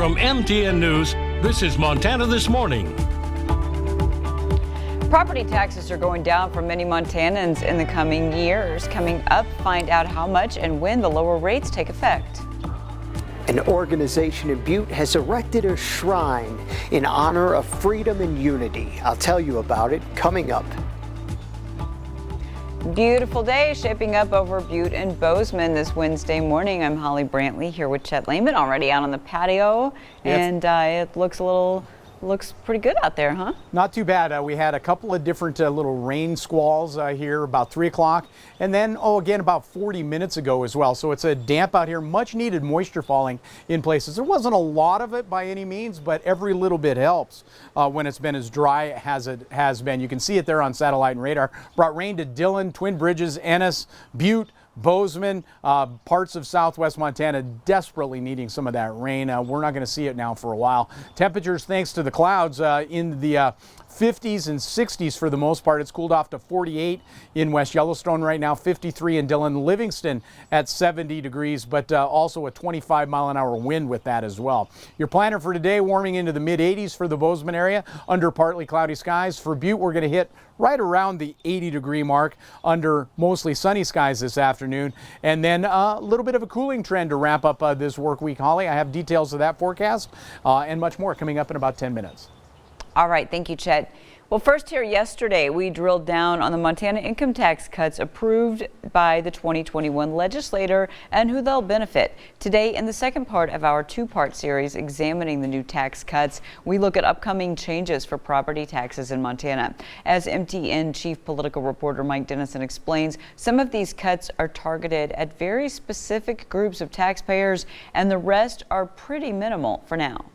From MTN News, this is Montana This Morning. Property taxes are going down for many Montanans in the coming years. Coming up, find out how much and when the lower rates take effect. An organization in Butte has erected a shrine in honor of freedom and unity. I'll tell you about it coming up. Beautiful day shaping up over Butte and Bozeman this Wednesday morning. I'm Holly Brantley here with Chet Lehman, already out on the patio, and it looks pretty good out there, huh? Not too bad. We had a couple of different little rain squalls here about 3 o'clock, and then again about 40 minutes ago as well. So it's a damp out here, much needed moisture falling in places. There wasn't a lot of it by any means, but every little bit helps when it's been as dry as it has been. You can see it there on satellite and radar. Brought rain to Dillon, Twin Bridges, Ennis, Butte, Bozeman, parts of southwest Montana desperately needing some of that rain. We're not going to see it now for a while. Temperatures, thanks to the clouds, in the 50s and 60s for the most part. It's cooled off to 48 in West Yellowstone right now, 53 in Dillon, Livingston at 70 degrees, but also a 25-mile-an-hour wind with that as well. Your planner for today, warming into the mid-80s for the Bozeman area, under partly cloudy skies. For Butte, we're going to hit right around the 80-degree mark under mostly sunny skies this afternoon. And then a little bit of a cooling trend to wrap up this work week, Holly. I have details of that forecast and much more coming up in about 10 minutes. All right, thank you, Chet. Well, first here yesterday, we drilled down on the Montana income tax cuts approved by the 2021 legislature and who they'll benefit. Today, in the second part of our two-part series examining the new tax cuts, we look at upcoming changes for property taxes in Montana. As MTN chief political reporter Mike Dennison explains, some of these cuts are targeted at very specific groups of taxpayers, and the rest are pretty minimal for now.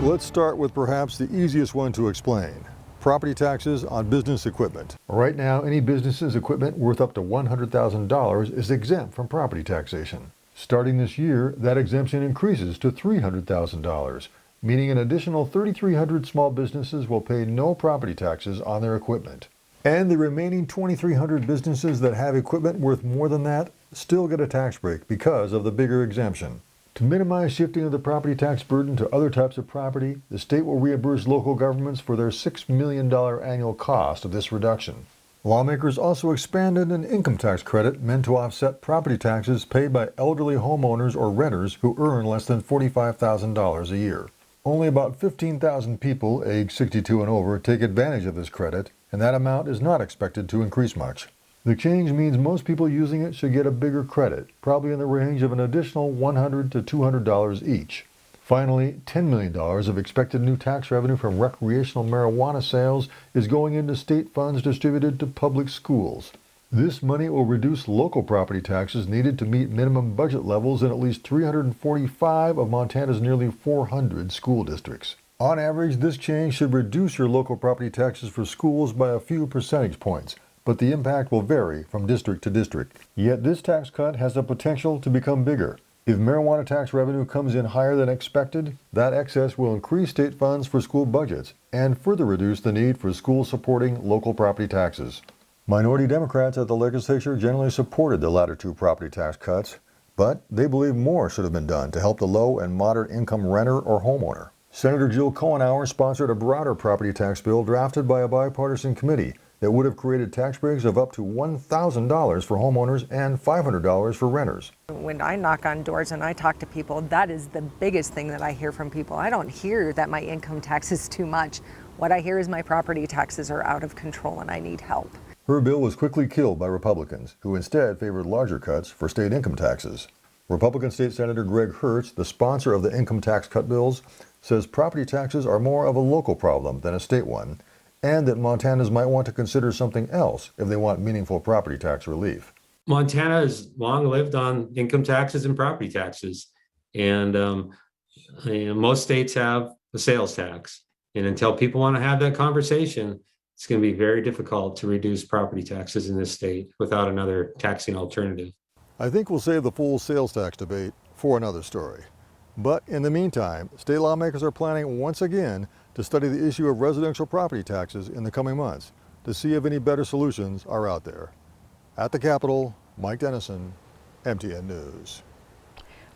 Let's start with perhaps the easiest one to explain. Property taxes on business equipment. Right now, any business's equipment worth up to $100,000 is exempt from property taxation. Starting this year, that exemption increases to $300,000, meaning an additional 3,300 small businesses will pay no property taxes on their equipment. And the remaining 2,300 businesses that have equipment worth more than that still get a tax break because of the bigger exemption. To minimize shifting of the property tax burden to other types of property, the state will reimburse local governments for their $6 million annual cost of this reduction. Lawmakers also expanded an income tax credit meant to offset property taxes paid by elderly homeowners or renters who earn less than $45,000 a year. Only about 15,000 people aged 62 and over take advantage of this credit, and that amount is not expected to increase much. The change means most people using it should get a bigger credit, probably in the range of an additional $100 to $200 each. Finally, $10 million of expected new tax revenue from recreational marijuana sales is going into state funds distributed to public schools. This money will reduce local property taxes needed to meet minimum budget levels in at least 345 of Montana's nearly 400 school districts. On average, this change should reduce your local property taxes for schools by a few percentage points, but the impact will vary from district to district. Yet this tax cut has the potential to become bigger. If marijuana tax revenue comes in higher than expected, that excess will increase state funds for school budgets and further reduce the need for schools supporting local property taxes. Minority Democrats at the legislature generally supported the latter two property tax cuts, but they believe more should have been done to help the low and moderate income renter or homeowner. Senator Jill Cohenauer sponsored a broader property tax bill drafted by a bipartisan committee that would have created tax breaks of up to $1,000 for homeowners and $500 for renters. When I knock on doors and I talk to people, that is the biggest thing that I hear from people. I don't hear that my income tax is too much. What I hear is my property taxes are out of control and I need help. Her bill was quickly killed by Republicans, who instead favored larger cuts for state income taxes. Republican State Senator Greg Hertz, the sponsor of the income tax cut bills, says property taxes are more of a local problem than a state one, and that Montanans might want to consider something else if they want meaningful property tax relief. Montana has long lived on income taxes and property taxes, and most states have a sales tax. And until people want to have that conversation, it's going to be very difficult to reduce property taxes in this state without another taxing alternative. I think we'll save the full sales tax debate for another story. But in the meantime, state lawmakers are planning once again to study the issue of residential property taxes in the coming months to see if any better solutions are out there. At the Capitol, Mike Dennison, MTN News.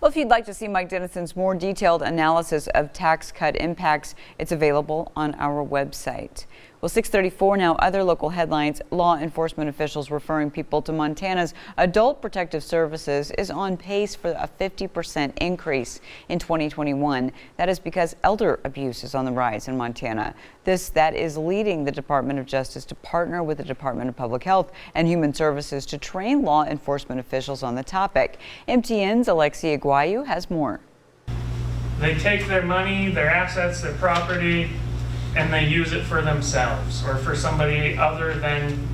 Well, if you'd like to see Mike Dennison's more detailed analysis of tax cut impacts, it's available on our website. Well, 6:34 now, other local headlines. Law enforcement officials referring people to Montana's Adult Protective Services is on pace for a 50% increase in 2021. That is because elder abuse is on the rise in Montana. That is leading the Department of Justice to partner with the Department of Public Health and Human Services to train law enforcement officials on the topic. MTN's Alexia Guayu has more. They take their money, their assets, their property, and they use it for themselves or for somebody other than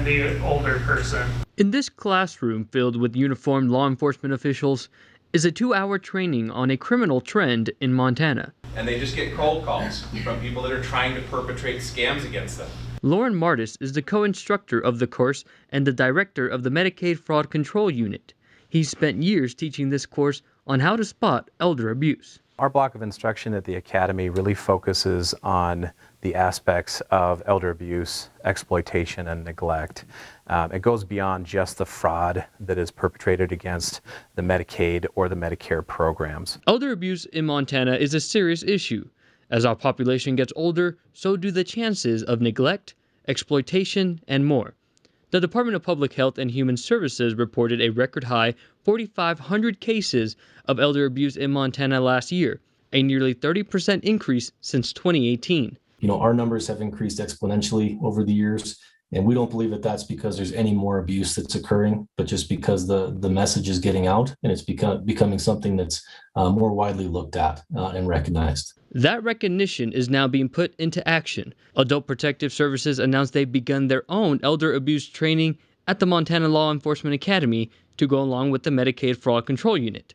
the older person. In this classroom filled with uniformed law enforcement officials is a 2-hour training on a criminal trend in Montana. And they just get cold calls from people that are trying to perpetrate scams against them. Lauren Martis is the co-instructor of the course and the director of the Medicaid Fraud Control Unit. He's spent years teaching this course on how to spot elder abuse. Our block of instruction at the Academy really focuses on the aspects of elder abuse, exploitation, and neglect. It goes beyond just the fraud that is perpetrated against the Medicaid or the Medicare programs. Elder abuse in Montana is a serious issue. As our population gets older, so do the chances of neglect, exploitation, and more. The Department of Public Health and Human Services reported a record high 4,500 cases of elder abuse in Montana last year, a nearly 30% increase since 2018. Our numbers have increased exponentially over the years, and we don't believe that that's because there's any more abuse that's occurring, but just because the message is getting out and it's becoming something that's more widely looked at and recognized. That recognition is now being put into action. Adult Protective Services announced they've begun their own elder abuse training at the Montana Law Enforcement Academy to go along with the Medicaid Fraud Control Unit.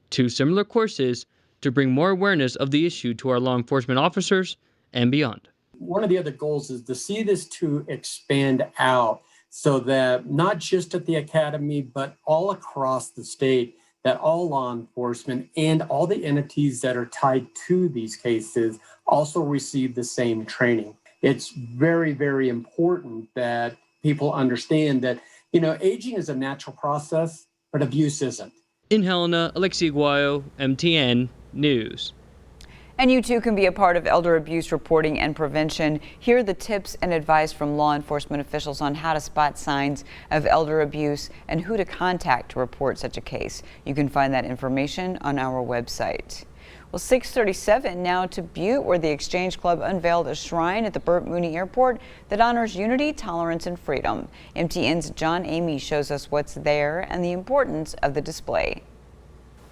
2 similar courses to bring more awareness of the issue to our law enforcement officers and beyond. One of the other goals is to see this to expand out so that not just at the Academy, but all across the state, that all law enforcement and all the entities that are tied to these cases also receive the same training. It's very, very important that people understand that, aging is a natural process, but abuse isn't. In Helena, Alexia Guayo, MTN News. And you too can be a part of elder abuse reporting and prevention. Here are the tips and advice from law enforcement officials on how to spot signs of elder abuse and who to contact to report such a case. You can find that information on our website. Well, 6:37 now to Butte, where the Exchange Club unveiled a shrine at the Butte Mooney Airport that honors unity, tolerance, and freedom. MTN's John Amy shows us what's there and the importance of the display.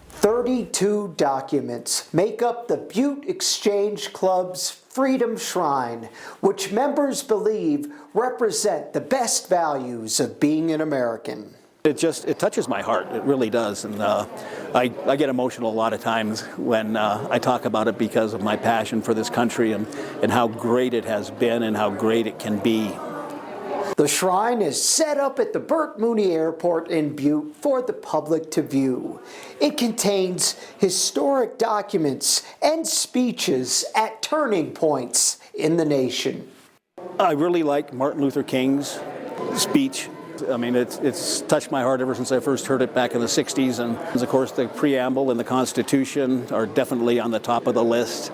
32 documents make up the Butte Exchange Club's Freedom Shrine, which members believe represent the best values of being an American. It touches my heart. It really does. And I get emotional a lot of times when I talk about it because of my passion for this country and how great it has been and how great it can be. The shrine is set up at the Butte Mooney Airport in Butte for the public to view. It contains historic documents and speeches at turning points in the nation. I really like Martin Luther King's speech. I mean, it's touched my heart ever since I first heard it back in the 60s. And of course, the preamble and the Constitution are definitely on the top of the list,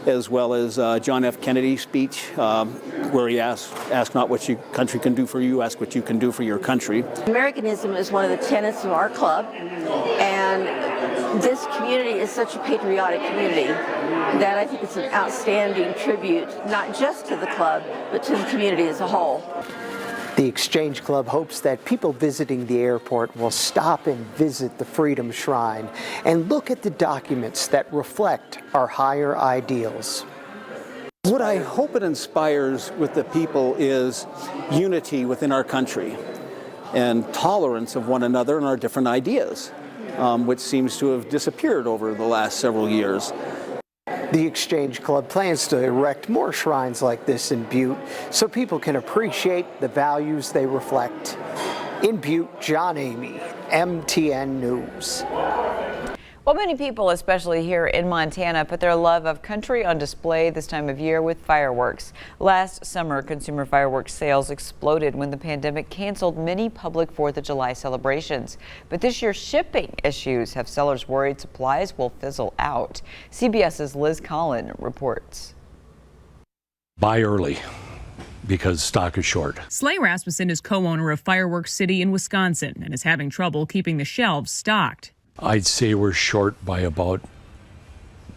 as well as John F. Kennedy's speech, where he ask not what your country can do for you, ask what you can do for your country. Americanism is one of the tenets of our club, and this community is such a patriotic community that I think it's an outstanding tribute, not just to the club, but to the community as a whole. The Exchange Club hopes that people visiting the airport will stop and visit the Freedom Shrine and look at the documents that reflect our higher ideals. What I hope it inspires with the people is unity within our country and tolerance of one another and our different ideas, which seems to have disappeared over the last several years. The Exchange Club plans to erect more shrines like this in Butte so people can appreciate the values they reflect. In Butte, John Amy, MTN News. Well, many people, especially here in Montana, put their love of country on display this time of year with fireworks. Last summer, consumer fireworks sales exploded when the pandemic canceled many public 4th of July celebrations. But this year, shipping issues have sellers worried supplies will fizzle out. CBS's Liz Collin reports. Buy early because stock is short. Slay Rasmussen is co-owner of Fireworks City in Wisconsin and is having trouble keeping the shelves stocked. I'd say we're short by about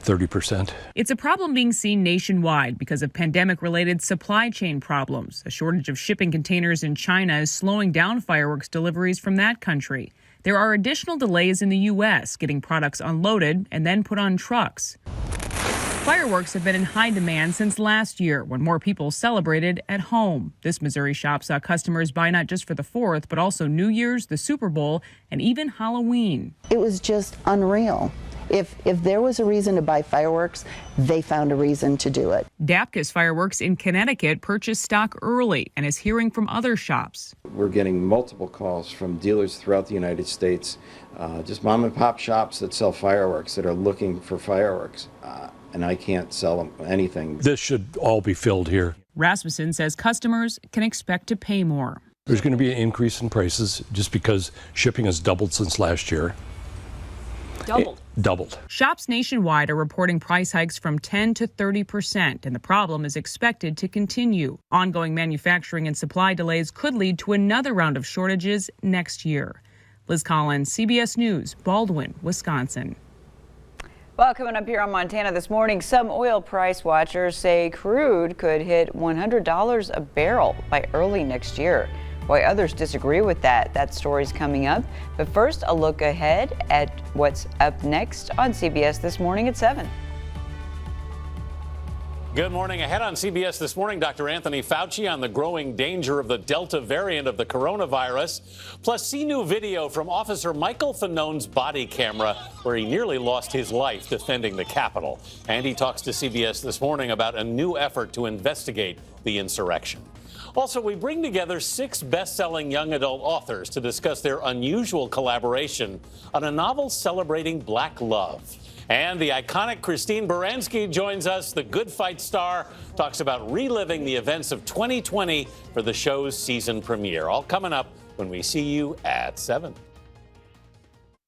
30%. It's a problem being seen nationwide because of pandemic-related supply chain problems. A shortage of shipping containers in China is slowing down fireworks deliveries from that country. There are additional delays in the U.S. getting products unloaded and then put on trucks. Fireworks have been in high demand since last year when more people celebrated at home. This Missouri shop saw customers buy not just for the 4th, but also New Year's, the Super Bowl, and even Halloween. It was just unreal. If there was a reason to buy fireworks, they found a reason to do it. Dapkus Fireworks in Connecticut purchased stock early and is hearing from other shops. We're getting multiple calls from dealers throughout the United States, just mom and pop shops that sell fireworks that are looking for fireworks. And I can't sell them anything. This should all be filled here. Rasmussen says customers can expect to pay more. There's going to be an increase in prices just because shipping has doubled since last year. Doubled. Shops nationwide are reporting price hikes from 10 to 30%, and the problem is expected to continue. Ongoing manufacturing and supply delays could lead to another round of shortages next year. Liz Collins, CBS News, Baldwin, Wisconsin. Well, coming up here on Montana this morning, some oil price watchers say crude could hit $100 a barrel by early next year. While others disagree with that story's coming up. But first, a look ahead at what's up next on CBS This Morning at 7. Good morning. Ahead on CBS This Morning, Dr. Anthony Fauci on the growing danger of the Delta variant of the coronavirus. Plus, see new video from Officer Michael Fanone's body camera, where he nearly lost his life defending the Capitol. And he talks to CBS This Morning about a new effort to investigate the insurrection. Also, we bring together 6 best-selling young adult authors to discuss their unusual collaboration on a novel celebrating Black love. And the iconic Christine Baranski joins us. The Good Fight star talks about reliving the events of 2020 for the show's season premiere. All coming up when we see you at 7.